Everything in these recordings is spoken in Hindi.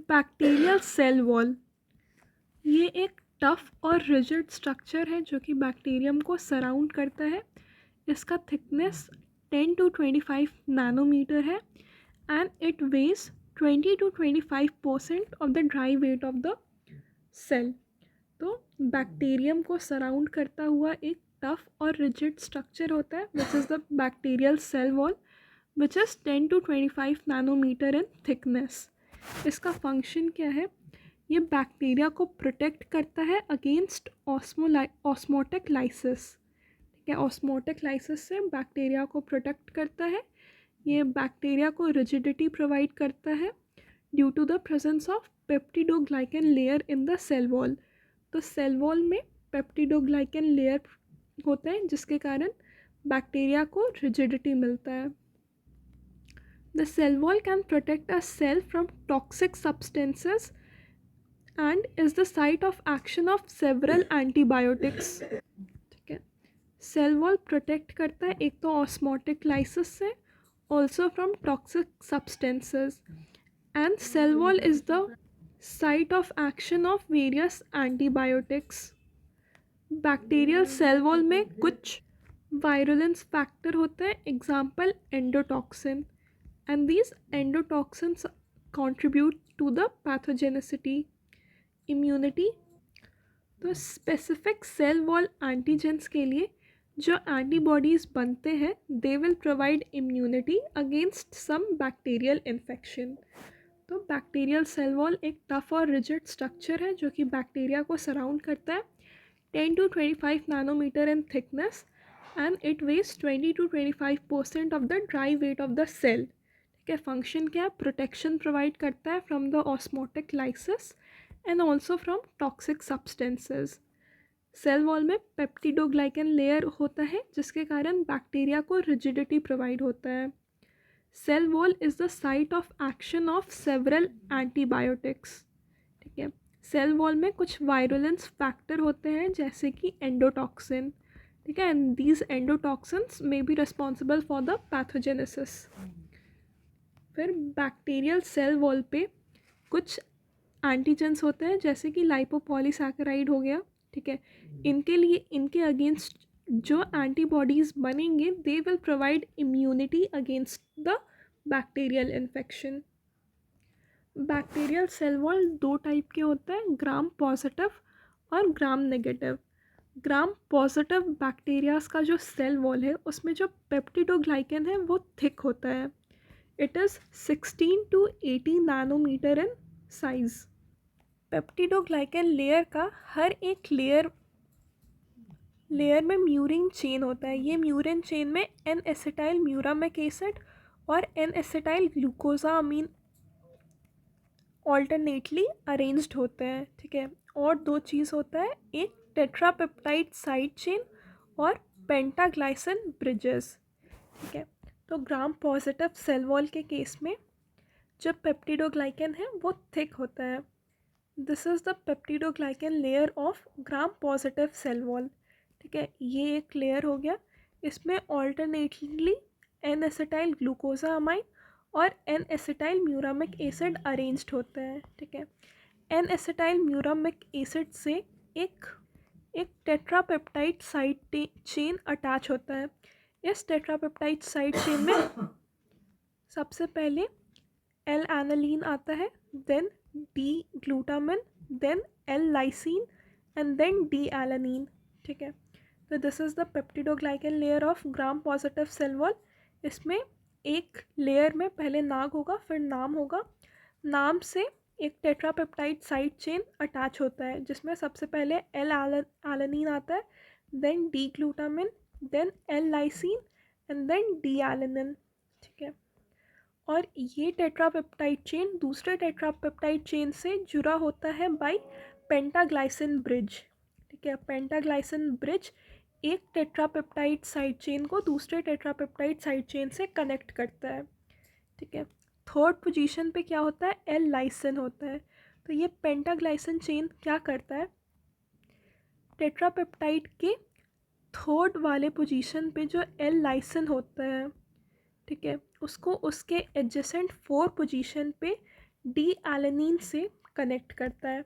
बैक्टीरियल सेल वॉल ये एक टफ और रिजिड स्ट्रक्चर है जो कि बैक्टीरियम को सराउंड करता है। इसका थिकनेस 10 to 25 नैनोमीटर है and it weighs 20 to 25% of the dry weight of the cell. तो बैक्टीरियम को सराउंड करता हुआ एक टफ और रिजिड स्ट्रक्चर होता है which is the bacterial cell wall which is 10 to 25 nanometre in thickness. इसका फंक्शन क्या है? ये बैक्टीरिया को प्रोटेक्ट करता है अगेंस्ट ऑस्मोटिक लाइसिस। ठीक है, ऑस्मोटिक लाइसिस से बैक्टीरिया को प्रोटेक्ट करता है। ये बैक्टीरिया को रिजिडिटी प्रोवाइड करता है due to the presence of peptidoglycan layer in the cell wall. तो सेल वॉल में पेप्टिडोग्लाइकन लेयर होता है जिसके कारण बैक्टीरिया को रिजिडिटी मिलता है। The cell wall can protect a cell from toxic substances and is the site of action of several antibiotics। ठीक है, सेल वॉल प्रोटेक्ट करता है एक तो ऑस्मोटिक लाइसिस से, also from toxic substances, and cell wall is the site of action of various antibiotics. Bacterial cell wall में कुछ वायरुलेंस फैक्टर होते हैं, example endotoxin, and these endotoxins contribute to the pathogenicity। Immunity, तो स्पेसिफिक सेल वॉल एंटीजेंस के लिए जो एंटीबॉडीज़ बनते हैं they will provide immunity against some bacterial infection. तो बैक्टीरियल सेल वॉल एक टफ और रिजिड स्ट्रक्चर है जो कि बैक्टीरिया को सराउंड करता है 10 to 25 nanometre in thickness and it weighs 20 to 25% of the dry weight of the cell. ठीक है, फंक्शन क्या है? प्रोटेक्शन प्रोवाइड करता है from the osmotic lysis and also from toxic substances। Cell wall में पेप्टिडोग्लाइकन लेयर होता है जिसके कारण बैक्टीरिया को रिजिडिटी प्रोवाइड होता है। Cell wall is the site of action of several antibiotics. ठीक है, सेल वॉल में कुछ वायरुलेंस फैक्टर होते हैं जैसे कि एंडोटॉक्सिन। ठीक है, and these endotoxins may be responsible for the pathogenesis. फिर बैक्टीरियल सेल वॉल पे कुछ एंटीजेंस होते हैं जैसे कि लाइपोपॉलीसैकेराइड हो गया। ठीक है, इनके लिए इनके अगेंस्ट जो एंटीबॉडीज़ बनेंगे they will provide immunity against the bacterial infection. Bacterial cell wall दो टाइप के होते हैं, ग्राम पॉजिटिव और gram negative. Gram positive bacterias का जो सेल वॉल है उसमें जो पेप्टिडोग्लाइकन है वो थिक होता है। It is 16 to 80 nanometre in size. Peptidoglycan layer का हर एक लेयर में म्यूरिन चेन होता है। ये म्यूरिन चेन में एन एसिटाइल म्यूरामिक एसिड और एन एसिटाइल ग्लूकोजामीन ऑल्टरनेटली अरेंज्ड होते हैं। ठीक है, और दो चीज़ होता है, एक टेट्रापेप्टाइड साइड चेन और पेंटाग्लाइसिन ब्रिजेस। ठीक है, तो ग्राम पॉजिटिव सेल वॉल के केस में जब पेप्टिडोग्लाइकन है वो थिक होता है। This is the peptidoglycan layer of gram positive cell wall. ठीक है, ये एक लेयर हो गया, इसमें ऑल्टरनेटली एन एसिटाइल ग्लूकोजामाइन और N acetyl muramic acid arranged होते हैं। ठीक है, एन एसिटाइल म्यूरामिक एसिड से एक टेट्रापेप्टाइड साइड चेन अटैच होता है। इस टेट्रापेप्टाइड साइड चेन में सबसे पहले एल एनालीन आता है, then D glutamine, then L lysine and then D alanine. ठीक है, तो this is the peptidoglycan layer of gram positive cell wall. इसमें एक लेयर में पहले नाग होगा फिर नाम होगा, नाम से एक टेट्रापेप्टाइड साइड चेन अटैच होता है जिसमें सबसे पहले एल एलानीन आता है, then D glutamine, then L lysine and then D alanine. ठीक है, और ये टेट्रापेप्टाइड चेन दूसरे टेट्रापेप्टाइड चेन से जुड़ा होता है बाय पेंटाग्लाइसिन ब्रिज। ठीक है, पेंटाग्लाइसिन ब्रिज एक टेट्रापेप्टाइड साइड चेन को दूसरे टेट्रापेप्टाइड साइड चेन से कनेक्ट करता है। ठीक है, थर्ड पोजीशन पे क्या होता है? एल लाइसिन होता है। तो ये पेंटाग्लाइसिन चेन क्या करता है? टेट्रापेप्टाइड के थर्ड वाले पोजीशन पे जो एल लाइसिन होता है, ठीक है, उसको उसके एडजेसेंट 4 पोजीशन पे डी एलेनिन से कनेक्ट करता है।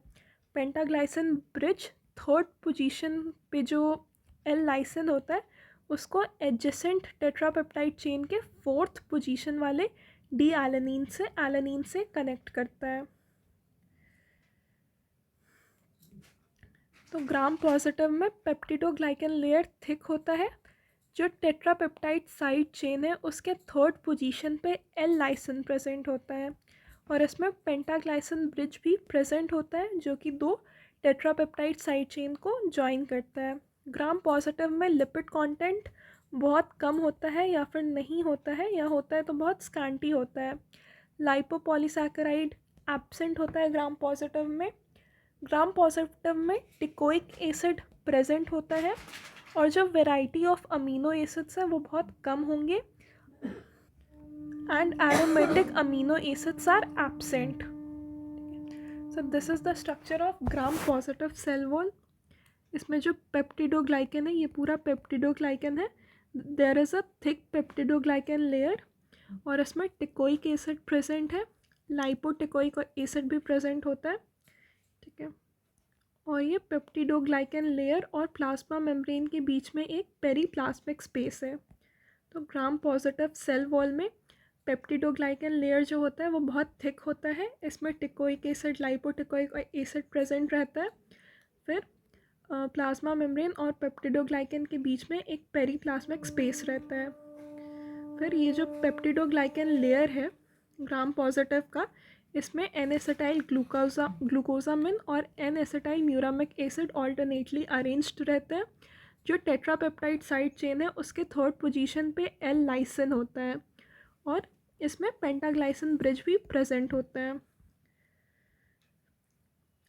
पेंटाग्लाइसिन ब्रिज थर्ड पोजीशन पे जो एल लाइसिन होता है उसको एडजेसेंट टेट्रापेप्टाइड चेन के फोर्थ पोजीशन वाले डी एलेनिन से कनेक्ट करता है। तो ग्राम पॉजिटिव में पेप्टिडोग्लाइकन लेयर थिक होता है। जो टेट्रापेप्टाइड साइड चेन है उसके थर्ड पोजीशन पे एल लाइसिन प्रेजेंट होता है और इसमें पेंटाग्लाइसिन ब्रिज भी प्रेजेंट होता है जो कि दो टेट्रापेप्टाइड साइड चेन को जॉइन करता है। ग्राम पॉजिटिव में लिपिड कंटेंट बहुत कम होता है या फिर नहीं होता है, या होता है तो बहुत स्कैंटी होता है। लाइपोपॉलीसैकेराइड एब्सेंट होता है ग्राम पॉजिटिव में। ग्राम पॉजिटिव में टिकोइक एसिड प्रेजेंट होता है और जो वैरायटी ऑफ अमीनो एसिड्स हैं वो बहुत कम होंगे and aromatic amino acids are absent. So this is the structure of gram positive cell wall. इसमें जो पेप्टिडोग्लाइकन है ये पूरा पेप्टिडोग्लाइकन है। There is a thick peptidoglycan layer और इसमें टिकोइक एसिड प्रेजेंट है। लाइपोटिकोइक एसिड भी प्रेजेंट होता है, ठीक है। और ये पेप्टिडोग्लाइकन लेयर और प्लाज्मा मेम्ब्रेन के बीच में एक पेरीप्लाज्मिक स्पेस है। तो ग्राम पॉजिटिव सेल वॉल में पेप्टिडोग्लाइकन लेयर जो होता है वो बहुत थिक होता है। इसमें टिकोइक एसिड, लाइपोटिकोइक एसिड प्रेजेंट रहता है। फिर प्लाज्मा मेम्ब्रेन और पेप्टिडोग्लाइकन के बीच में एक पेरीप्लाज्मिक स्पेस रहता है। फिर ये जो पेप्टिडोग्लाइकन लेयर है ग्राम पॉजिटिव का, इसमें एन एसिटाइल ग्लूकोजामिन और N acetyl muramic acid alternately arranged रहते हैं। जो टेट्रापेप्टाइड साइड चेन है उसके थर्ड पोजीशन पे एल लाइसिन होता है और इसमें पेंटाग्लाइसिन ब्रिज भी प्रेजेंट होता है।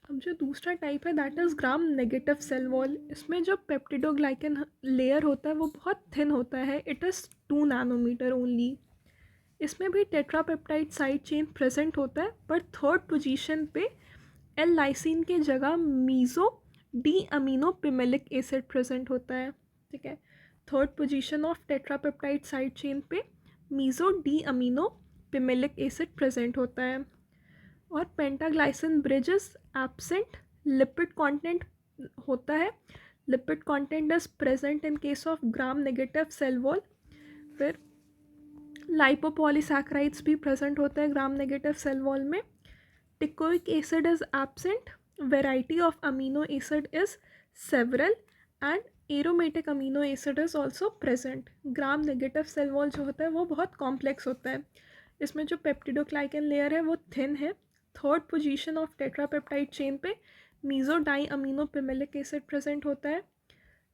अब जो दूसरा टाइप है that is gram negative cell wall. इसमें जो पेप्टिडोग्लाइकन लेयर होता है वो बहुत थिन होता है, इट इज़ 2 नैनोमीटर ओनली। इसमें भी टेट्रापेप्टाइड साइड चेन प्रेजेंट होता है पर थर्ड पोजीशन पे एल लाइसिन के जगह meso D amino pimelic acid present होता है, ठीक है। Third position of tetrapeptide side chain पे meso D amino pimelic acid present होता है और pentaglycine bridges absent. Lipid content होता है, lipid content is present in case of gram negative cell wall. फिर लाइपोपॉलीसैकेराइड्स भी प्रेजेंट होते हैं ग्राम नेगेटिव सेल वॉल में। Teichoic acid is absent, variety of amino acid is several and aromatic amino acid is also present. Gram negative cell wall जो होता है वो बहुत कॉम्प्लेक्स होता है। इसमें जो पेप्टिडोग्लाइकन लेयर है वो थिन है। Third position of tetrapeptide chain पे meso D amino pimelic acid present होता है।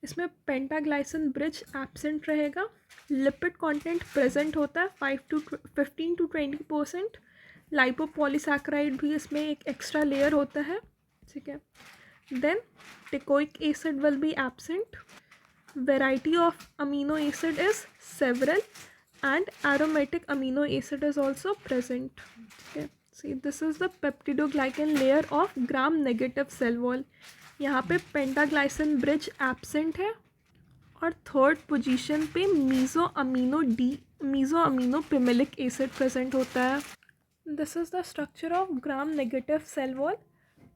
इसमें पेंटाग्लाइसिन ब्रिज एब्सेंट रहेगा। लिपिड कंटेंट प्रेजेंट होता है 15 to 20%। लाइपोपॉलीसैकेराइड भी इसमें एक एक्स्ट्रा लेयर होता है, ठीक है। Then teichoic acid will be absent, variety of amino acid is several and aromatic amino acid is also present, okay। See, this is the peptidoglycan layer of gram negative cell wall। यहाँ पे पेंटाग्लाइसिन ब्रिज एब्सेंट है और थर्ड पोजीशन पे meso amino pimelic acid present होता है। This is the structure of gram negative cell wall.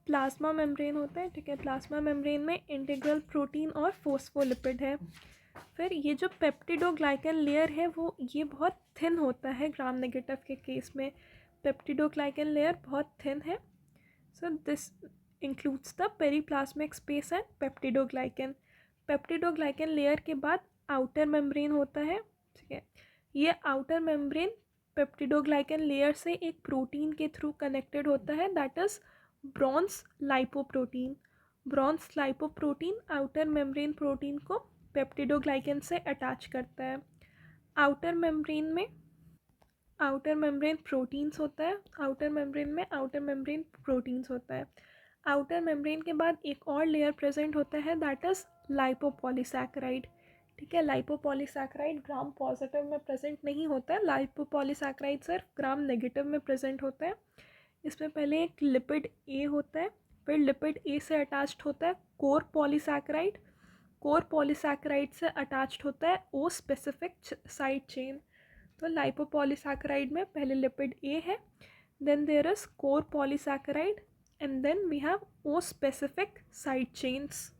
Plasma membrane होता है, ठीक है। प्लाज्मा मेम्ब्रेन में इंटीग्रल प्रोटीन और फोस्फोलिपिड है। फिर ये जो पेप्टिडोग्लाइकन लेयर है वो ये बहुत थिन होता है ग्राम नेगेटिव के केस में। पेप्टिडोग्लाइकन लेयर बहुत थिन है। So this includes the periplasmic space and peptidoglycan. Peptidoglycan layer के बाद आउटर मेम्ब्रेन होता है, ठीक है। ये आउटर मेम्ब्रेन पेप्टिडोग्लाइकन लेयर से एक प्रोटीन के थ्रू कनेक्टेड होता है that is bronze lipoprotein. Bronze lipoprotein outer membrane protein को पेप्टिडोग्लाइकन से अटैच करता है। आउटर मेम्ब्रेन प्रोटीन्स होता है। आउटर मेम्ब्रेन में आउटर मेम्ब्रेन प्रोटीन्स होता है। आउटर मेम्ब्रेन के बाद एक और लेयर प्रेजेंट होता है दैट इज़ लाइपोपॉलीसैकेराइड, ठीक है। लाइपोपॉलीसैकेराइड ग्राम पॉजिटिव में प्रेजेंट नहीं होता है, लाइपोपॉलीसैकेराइड सिर्फ ग्राम नेगेटिव में प्रेजेंट होता है। इसमें पहले एक लिपिड ए होता है, फिर लिपिड ए से अटैच्ड होता है कोर पॉलीसैकेराइड। कोर पॉलीसैकेराइड से अटैच्ड होता है ओ स्पेसिफिक साइड चेन। तो लाइपोपॉलीसैकेराइड में पहले लिपिड ए है, then there is core polysaccharide, and then we have O specific side chains.